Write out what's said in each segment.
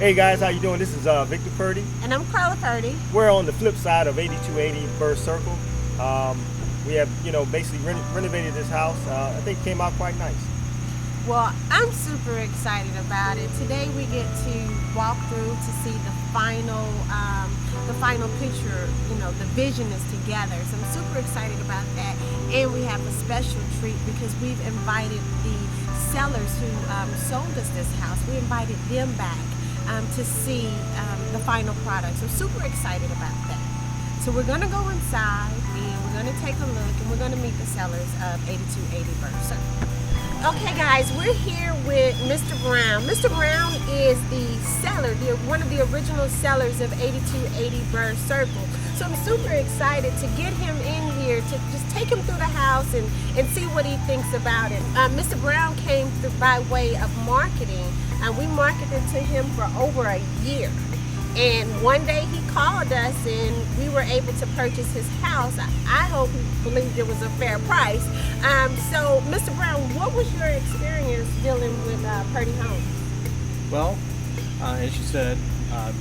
Hey guys, how you doing? This is Victor Purdy. And I'm Carla Purdy. We're on the flip side of 8280 Burr Circle. We have, basically renovated this house. I think it came out quite nice. Well, I'm super excited about it. Today we get to walk through to see the final picture. The vision is together. So I'm super excited about that. And we have a special treat because we've invited the sellers who sold us this house. We invited them back to see the final product. So super excited about that. So we're going to go inside and we're going to take a look and we're going to meet the sellers of 8280 Burr Circle. Okay guys, we're here with Mr. Brown. Mr. Brown is the seller, one of the original sellers of 8280 Burr Circle. So I'm super excited to get him in here to just take him through the house and see what he thinks about it. Mr. Brown came through by way of marketing, and we marketed to him for over a year. And one day he called us and we were able to purchase his house. I hope he believed it was a fair price. So Mr. Brown, what was your experience dealing with Purdyhomes? Well, as you said,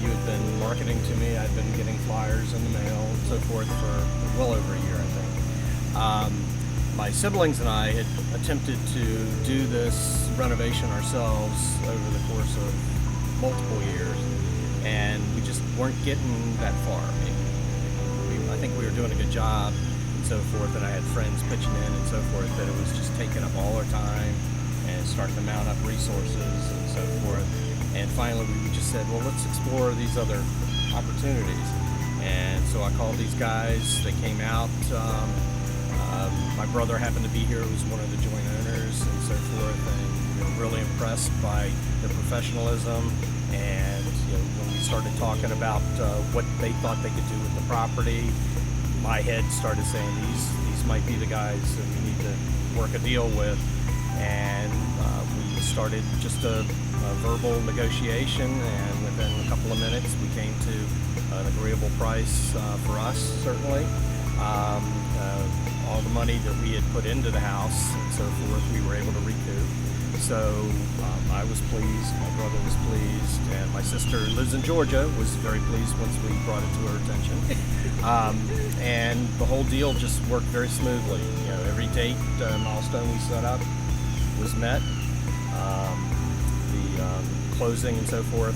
you had been marketing to me. I'd been getting flyers in the mail and so forth for well over a year, I think. My siblings and I had attempted to do this renovation ourselves over the course of multiple years, and we just weren't getting that far. I think we were doing a good job and so forth, and I had friends pitching in and so forth, that it was just taking up all our time and starting to mount up resources and so forth. And finally we just said, well, let's explore these other opportunities. And so I called these guys. They came out. My brother happened to be here, who was one of the joint owners and so forth, and we were really impressed by their professionalism. And when we started talking about what they thought they could do with the property, my head started saying these might be the guys that we need to work a deal with. And we started just a verbal negotiation, and within a couple of minutes we came to an agreeable price for us, certainly. All the money that we had put into the house and so forth, we were able to recoup. So I was pleased, my brother was pleased, and my sister, who lives in Georgia, was very pleased once we brought it to her attention. And the whole deal just worked very smoothly. Every date milestone we set up was met. The closing and so forth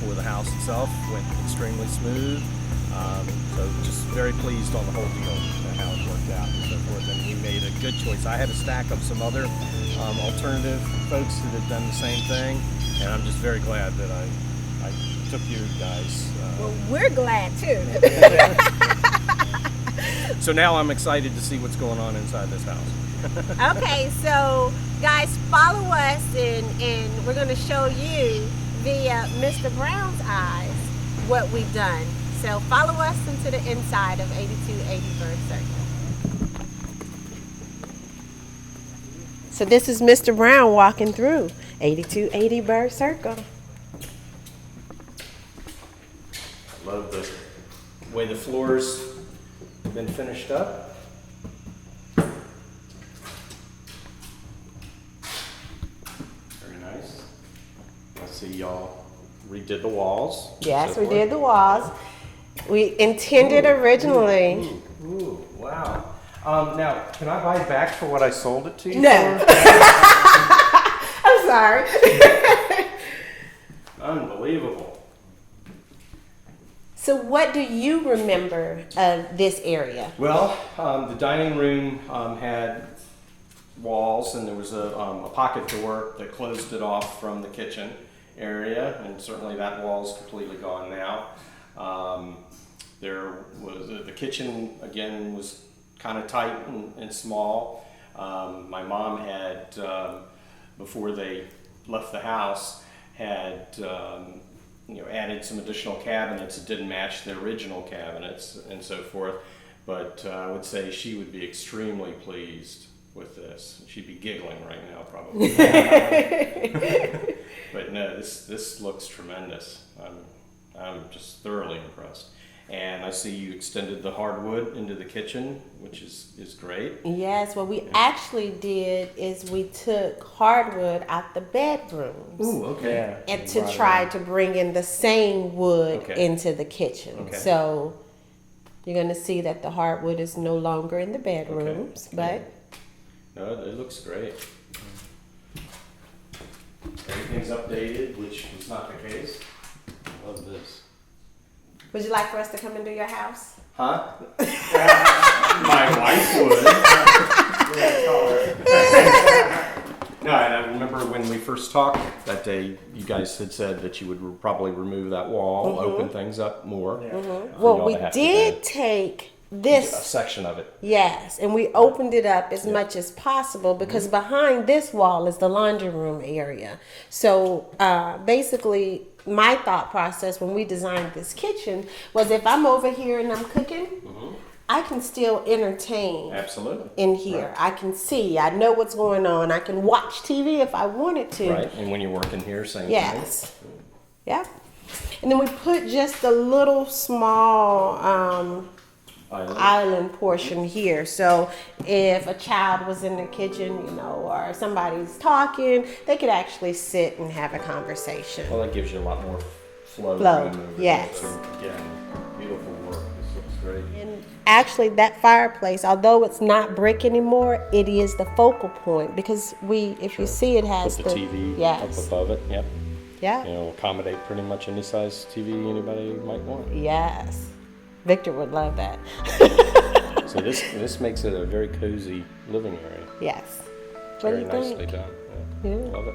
for the house itself went extremely smooth. So just very pleased on the whole deal and how it worked out and so forth. And we made a good choice. I had a stack of some other alternative folks that had done the same thing, and I'm just very glad that I took you guys. Well, we're glad too. So now I'm excited to see what's going on inside this house. Okay, so guys, follow us and we're going to show you via Mr. Brown's eyes what we've done. So follow us into the inside of 8280 Burr Circle. So this is Mr. Brown walking through 8280 Burr Circle. I love the way the floors have been finished up. Very nice. I see y'all redid the walls. Yes, we did the walls. We intended originally. Ooh, wow. Now, can I buy it back for what I sold it to you No. for? I'm sorry. Unbelievable. So what do you remember of this area? Well, the dining room had walls, and there was a pocket door that closed it off from the kitchen area, and certainly that wall's completely gone now. There was the kitchen, again, was kind of tight and small. My mom had, before they left the house, had added some additional cabinets that didn't match the original cabinets and so forth. But I would say she would be extremely pleased with this. She'd be giggling right now, probably. But no, this looks tremendous. I'm just thoroughly impressed. And I see you extended the hardwood into the kitchen, which is great. Yes, what we actually did is we took hardwood out the bedrooms. Ooh, okay. And to try to bring in the same wood Okay. into the kitchen. Okay. So you're going to see that the hardwood is no longer in the bedrooms, but No, it looks great. Everything's updated, which is not the case. I love this. would you like for us to come into your house? Huh? My wife would. No, and I remember when we first talked that day, you guys had said that you would probably remove that wall, open things up more. Well, we did take a this, section of it. yes, and we opened it up as much as possible because behind this wall is the laundry room area. So basically, my thought process when we designed this kitchen was if I'm over here and I'm cooking, I can still entertain Absolutely. in here. I can see, I know what's going on. I can watch TV if I wanted to. Right, and when you work in here, same Yes. Yeah. And then we put just a little small thing. island portion here. So if a child was in the kitchen, you know, or somebody's talking, they could actually sit and have a conversation. Well, that gives you a lot more flow. Flow, room over yes. there. So, again, beautiful work. This looks great. And actually that fireplace, although it's not brick anymore, it is the focal point because if you see it has Put the TV yes. up above it. Yep. Yeah. You know, accommodate pretty much any size TV anybody might want. Yes. Victor would love that. So this makes it a very cozy living area. Yes. What do Very you nicely think? done. Yeah. Love it.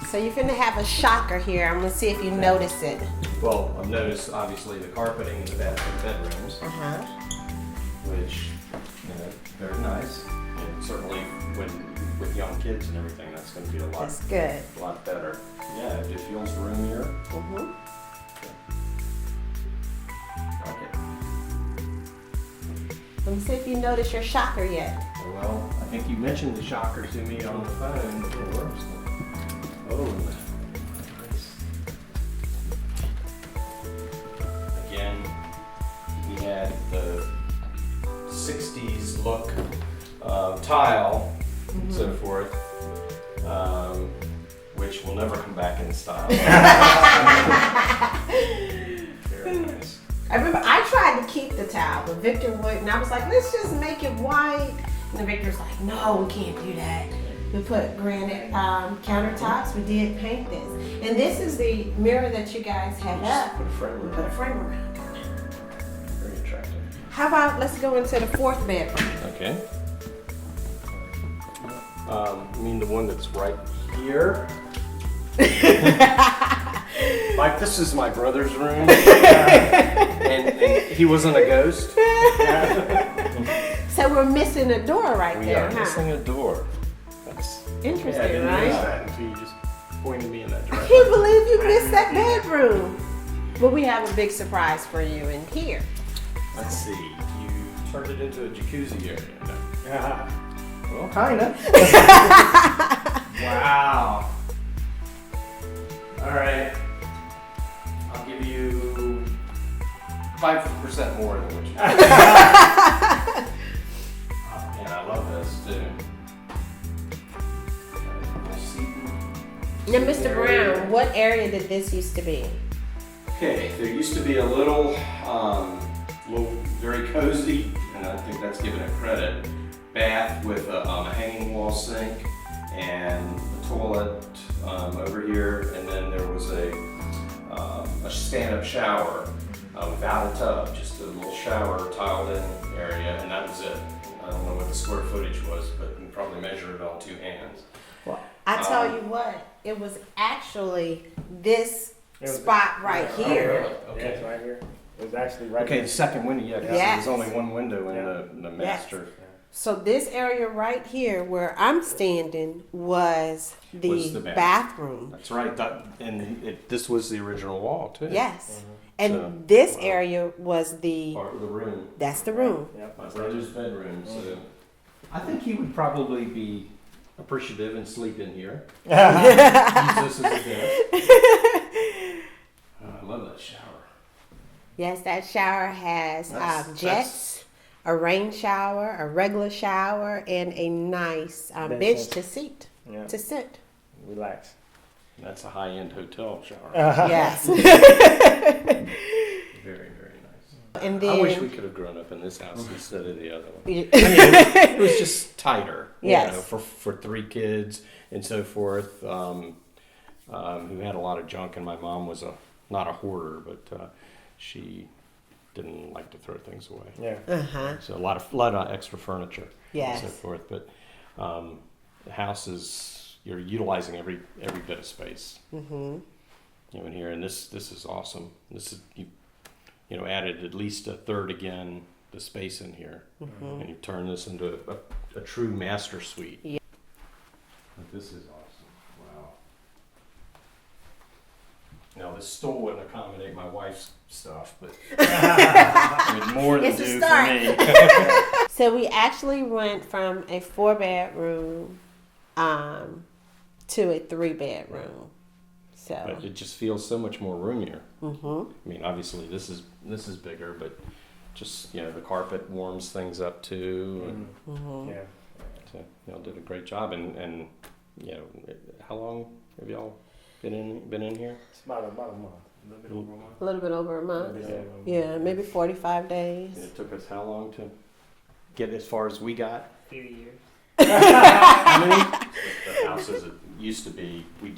So you're gonna have a shocker here. I'm gonna see if you notice it. Well, I've noticed obviously the carpeting in the bedrooms, which very nice. And certainly with young kids and everything, that's going to be That's good. a lot better. Yeah, it feels roomier. Like it. Let me see if you notice your shocker yet. Well, I think you mentioned the shocker to me on the phone before. Oh, nice. Again, we had the 60s look tile and so forth, which will never come back in style. Very nice. I remember I tried to keep the tile, but Victor would, and I was like, let's just make it white. And then Victor's like, no, we can't do that. We put granite countertops. We did paint this. And this is the mirror that you guys had up. Put a frame We around put a it. frame around it. Very attractive. How about let's go into the fourth bedroom? Okay. You mean the one that's right here? Like, this is my brother's room. And he wasn't a ghost. So we're missing a door right We there, are huh? missing a door. That's Interesting, I didn't right? notice that until you just pointed me in that I direction. can't believe you missed that bedroom. But we have a big surprise for you in here. Let's see. You turned it into a jacuzzi area. Yeah. Well, kind of. Wow. All right. I'll give you 5% more than what you did. And I love this too. Now, Mr. Brown, what area did this used to be? Okay, there used to be a little very cozy, and I think that's giving it credit, bath with a hanging wall sink and a toilet over here, and then there was a stand-up shower without a tub, just a little shower tiled in area, and that was it. I don't know what the square footage was, but you can probably measure it on 2 hands. Well, I tell you what, it was actually this spot right here. Okay. Yeah, it's right here. It was actually right Okay, here. the second window, yeah, because Yes. there's only one window in the master. So this area right here where I'm standing was the, Was the bathroom. That's right. This was the original wall too. Yes. And So, this wow. area was the, Part of the room. that's the room. Yep. My brother's bedroom. So I think he would probably be appreciative and sleep in here. Use this as a desk. Oh, I love that shower. Yes, that shower has That's- jets, a rain shower, a regular shower, and a nice bench Bench. to sit. Yeah. To sit. Relax. That's a high-end hotel shower. Yes. Very, very nice. And then I wish we could have grown up in this house instead of the other one. Yeah. It was just tighter, Yes. you know, for 3 kids and so forth, who had a lot of junk, and my mom was not a hoarder, but she didn't like to throw things away. Yeah. So a lot of extra furniture Yes. and so forth. But the house is, you're utilizing every bit of space. Mm-hmm. You know, in here, and this is awesome. This is you know, added at least a third again the space in here, and you turn this into a true master suite. Yeah. But this is awesome. Wow. Now this stool wouldn't accommodate my wife's stuff, but it would more than It's a do start. for me. So we actually went from a 4-bedroom to a 3-bedroom. So. But it just feels so much more roomier. Mm-hmm. I mean, obviously this is bigger, but just, you know, the carpet warms things up too. And Mm-hmm. Yeah. so, you know, did a great job. And you know, how long have y'all been in here? It's about a month. A little bit over a month. A little bit over a month. Yeah. Yeah, maybe 45 days. And it took us how long to get as far as we got? A few years. How many? The house as it used to be, we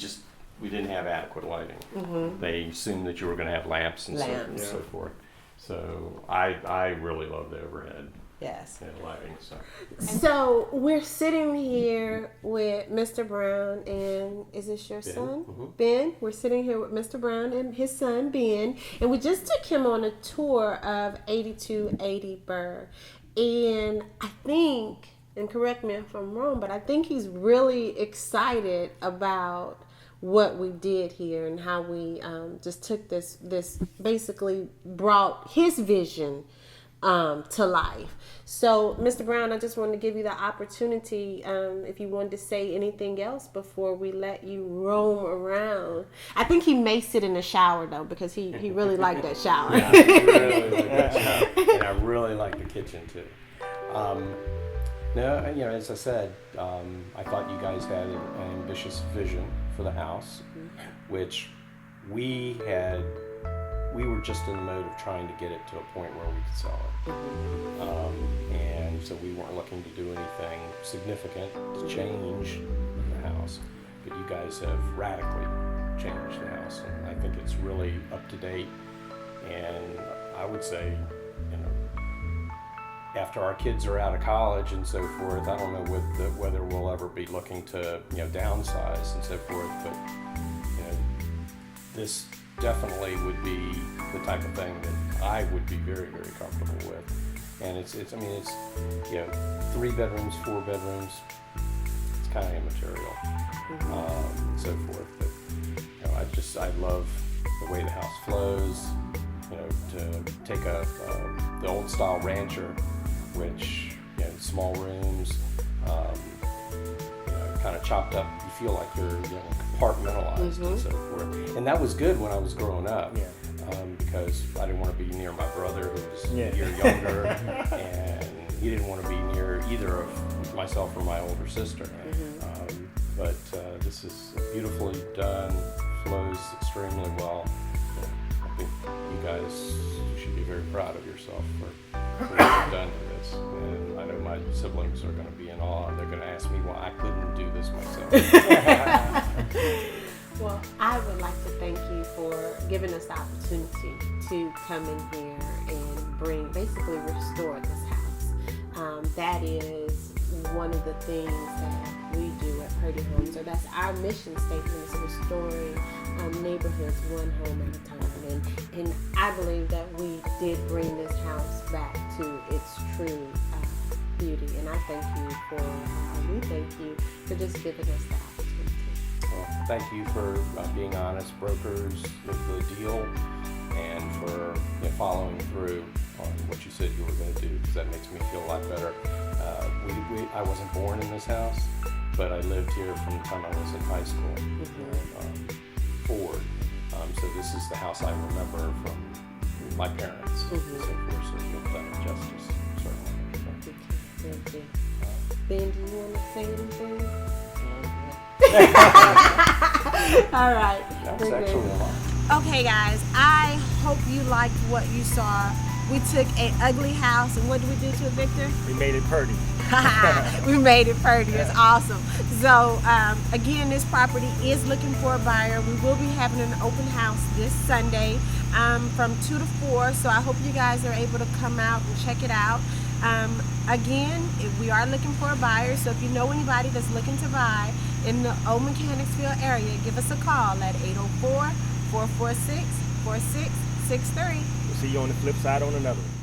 didn't have adequate lighting. Mm-hmm. They assumed that you were going to have lamps and Lamps. so forth. So I really love the overhead Yes. lighting. So So we're sitting here with Mr. Brown and is this your Ben. son? Mhm. Ben. We're sitting here with Mr. Brown and his son Ben, and we just took him on a tour of 8280 Burr. And I think, and correct me if I'm wrong, but I think he's really excited about what we did here and how we just took this basically brought his vision to life. So, Mr. Brown, I just wanted to give you the opportunity if you wanted to say anything else before we let you roam around. I think he may sit in the shower though because he really liked that shower. yeah, I really like that shower. And I really like the kitchen too. No, you know, as I said, I thought you guys had an ambitious vision for the house, which we were just in the mode of trying to get it to a point where we could sell it. And so we weren't looking to do anything significant to change the house, but you guys have radically changed the house, and I think it's really up to date. And I would say, you know, after our kids are out of college and so forth, I don't know whether we'll ever be looking to, you know, downsize and so forth, but you know, this definitely would be the type of thing that I would be very, very comfortable with. And it's you know, 3 bedrooms, 4 bedrooms, it's kind of immaterial, and so forth. But you know, I love the way the house flows. You know, to take the old style rancher, which, you know, small rooms, you know, kind of chopped up. You feel like you're, you know, compartmentalized and so forth. And that was good when I was growing up, because I didn't want to be near my brother who was a year younger, and he didn't want to be near either of myself or my older sister. But this is beautifully done, flows extremely well. I think you guys should be very proud of yourself for what you've done to this. And I know my siblings are going to be in awe, and they're going to ask me why I couldn't do this myself. Well, I would like to thank you for giving us the opportunity to come in here and basically restore this house. That is one of the things that we do at Purdyhomes, or that's our mission statement, is restoring neighborhoods one home at a time. And I believe that we did bring this house back to its true beauty. And I thank you we thank you for just giving us the opportunity. Well, thank you for being honest brokers with the deal, and for, you know, following through on what you said you were going to do, because that makes me feel a lot better. I wasn't born in this house, but I lived here from the time I was in high school, forward. So this is the house I remember from my parents. So forth, so you've done it justice, certainly. Thank you. Ben, do you want to say anything? All right. That's We're good. excellent. Okay, guys, I hope you liked what you saw. We took an ugly house, and what did we do to it, Victor? We made it pretty. We made it pretty. It's awesome. So, again, this property is looking for a buyer. We will be having an open house this Sunday from 2 to 4. So I hope you guys are able to come out and check it out. Again, we are looking for a buyer. So if you know anybody that's looking to buy in the old Mechanicsville area, give us a call at 804-446-4663. We'll see you on the flip side on another one.